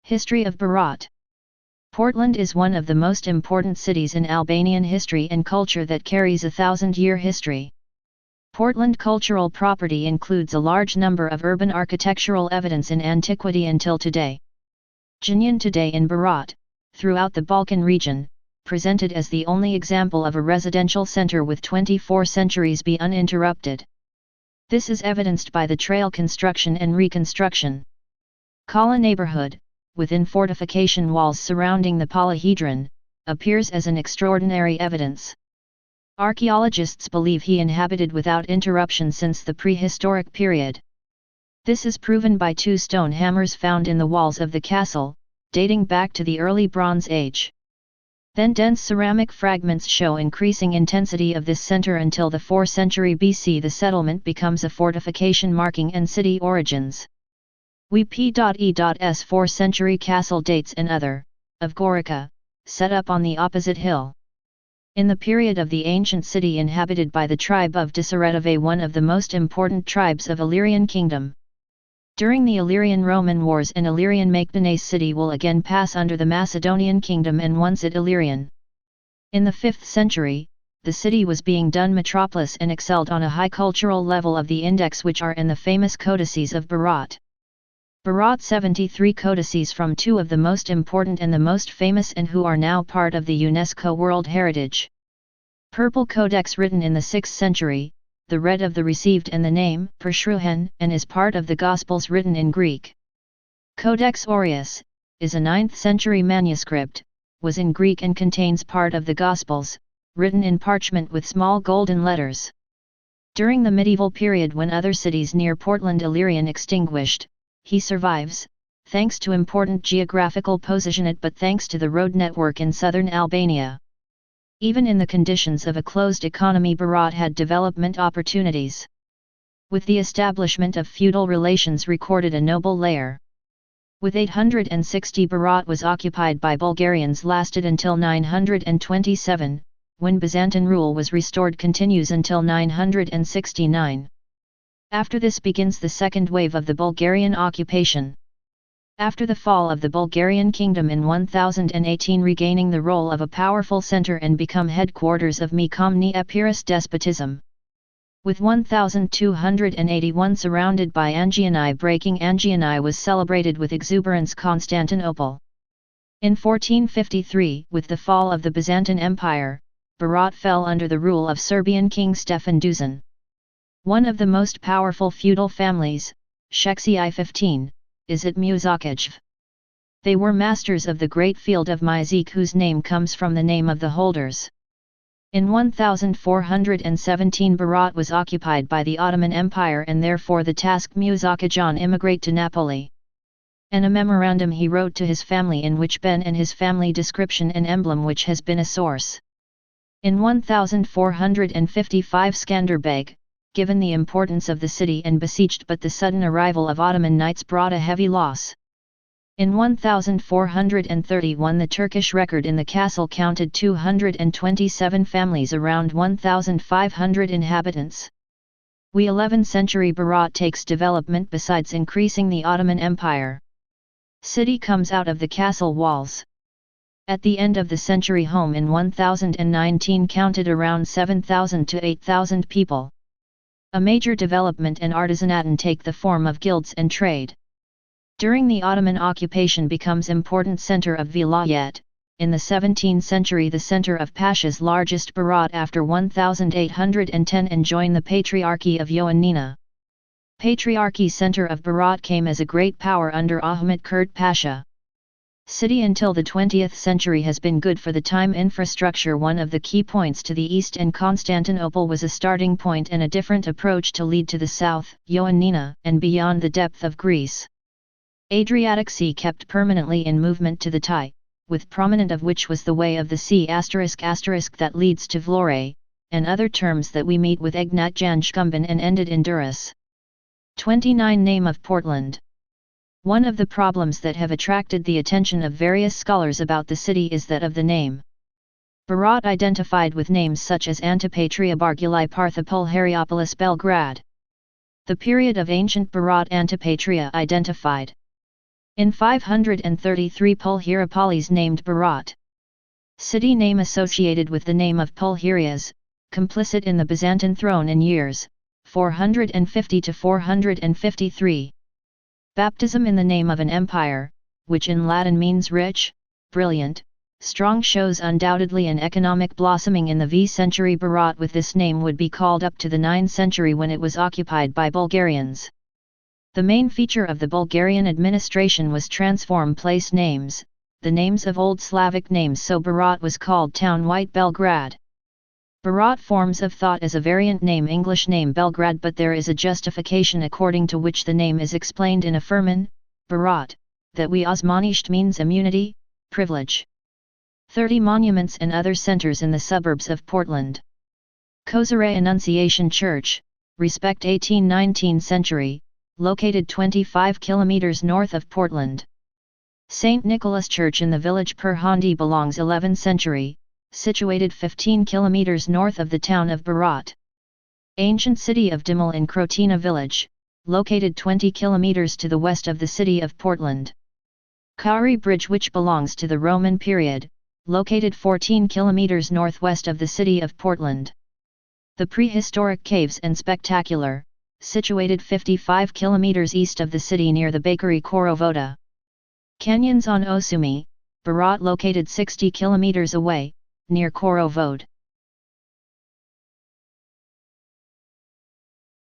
History of Berat. Portland is one of the most important cities in Albanian history and culture that carries a thousand-year history. Portland cultural property includes a large number of urban architectural evidence in antiquity until today. Janjan today in Berat, throughout the Balkan region, presented as the only example of a residential center with 24 centuries be uninterrupted. This is evidenced by the trail construction and reconstruction. Kala neighborhood, within fortification walls surrounding the polyhedron, appears as an extraordinary evidence. Archaeologists believe he inhabited without interruption since the prehistoric period. This is proven by 2 stone hammers found in the walls of the castle, dating back to the early Bronze Age. Then dense ceramic fragments show increasing intensity of this center until the 4th century BC the settlement becomes a fortification marking and city origins. WP.E.S 4th century castle dates and other, of Gorica, set up on the opposite hill. In the period of the ancient city inhabited by the tribe of Disiretave, one of the most important tribes of Illyrian kingdom. During the Illyrian Roman Wars an Illyrian Magdenes city will again pass under the Macedonian kingdom and once it Illyrian. In the 5th century, the city was being done metropolis and excelled on a high cultural level of the index which are in the famous codices of Berat. Berat 73 codices from 2 of the most important and the most famous and who are now part of the UNESCO World Heritage. Purple Codex written in the 6th century, the red of the received and the name Pershruhen and is part of the Gospels written in Greek. Codex Aureus, is a 9th century manuscript, was in Greek and contains part of the Gospels, written in parchment with small golden letters. During the medieval period when other cities near Portland Illyrian extinguished, he survives, thanks to important geographical positioning but thanks to the road network in southern Albania. Even in the conditions of a closed economy Berat had development opportunities. With the establishment of feudal relations recorded a noble layer. With 860 Berat was occupied by Bulgarians lasted until 927, when Byzantine rule was restored continues until 969. After this begins the second wave of the Bulgarian occupation. After the fall of the Bulgarian kingdom in 1018 regaining the role of a powerful center and become headquarters of Mekomni Epirus despotism. With 1281 surrounded by Angiani breaking Angiani was celebrated with exuberance Constantinople. In 1453 with the fall of the Byzantine Empire, Berat fell under the rule of Serbian king Stefan Duzan. One of the most powerful feudal families, Sheksi I-15, is at Muzakaj. They were masters of the great field of Myzik whose name comes from the name of the holders. In 1417 Berat was occupied by the Ottoman Empire and therefore the task Muzakajan immigrate to Napoli. And a memorandum he wrote to his family in which Ben and his family description and emblem which has been a source. In 1455 Skanderbeg, given the importance of the city and besieged but the sudden arrival of Ottoman knights brought a heavy loss. In 1431 the Turkish record in the castle counted 227 families around 1,500 inhabitants. We 11th century Berat takes development besides increasing the Ottoman Empire. City comes out of the castle walls. At the end of the century home in 1019 counted around 7,000 to 8,000 people. A major development and artisanat take the form of guilds and trade. During the Ottoman occupation becomes important center of vilayet, in the 17th century the center of Pasha's largest Berat after 1810 and joined the Patriarchy of Ioannina. Patriarchy center of Berat came as a great power under Ahmet Kurt Pasha. City until the 20th century has been good for the time infrastructure. One of the key points to the east and Constantinople was a starting point and a different approach to lead to the south, Ioannina, and beyond the depth of Greece. Adriatic Sea kept permanently in movement to the Thai, with prominent of which was the way of the sea ** that leads to Vlore, and other terms that we meet with Egnat Janshkumban and ended in Durrës. 29 Name of Portland. One of the problems that have attracted the attention of various scholars about the city is that of the name. Berat identified with names such as Antipatria Barguli Parthopol Heriopolis Belgrade. The period of ancient Berat Antipatria identified. In 533 Pulheripolis named Berat. City name associated with the name of Pulherias, complicit in the Byzantine throne in years 450 to 453. Baptism in the name of an empire, which in Latin means rich, brilliant, strong, shows undoubtedly an economic blossoming in the V century. Berat with this name would be called up to the 9th century when it was occupied by Bulgarians. The main feature of the Bulgarian administration was transform place names, the names of Old Slavic names, so Berat was called town White Belgrade. Berat forms of thought as a variant name English name Belgrade, but there is a justification according to which the name is explained in a firman, Berat, that we Osmanisht means immunity, privilege. 30 monuments and other centers in the suburbs of Portland. Kozare Annunciation Church, respect 18-19th century, located 25 kilometers north of Portland. St. Nicholas Church in the village Perhandi belongs 11th century, situated 15 kilometers north of the town of Berat. Ancient city of Dimel in Crotina village, located 20 kilometers to the west of the city of Portland. Kauri Bridge, which belongs to the Roman period, located 14 kilometers northwest of the city of Portland. The prehistoric caves and spectacular, situated 55 kilometers east of the city near the bakery Korovoda. Canyons on Osumi, Berat located 60 kilometers away, near Korovod.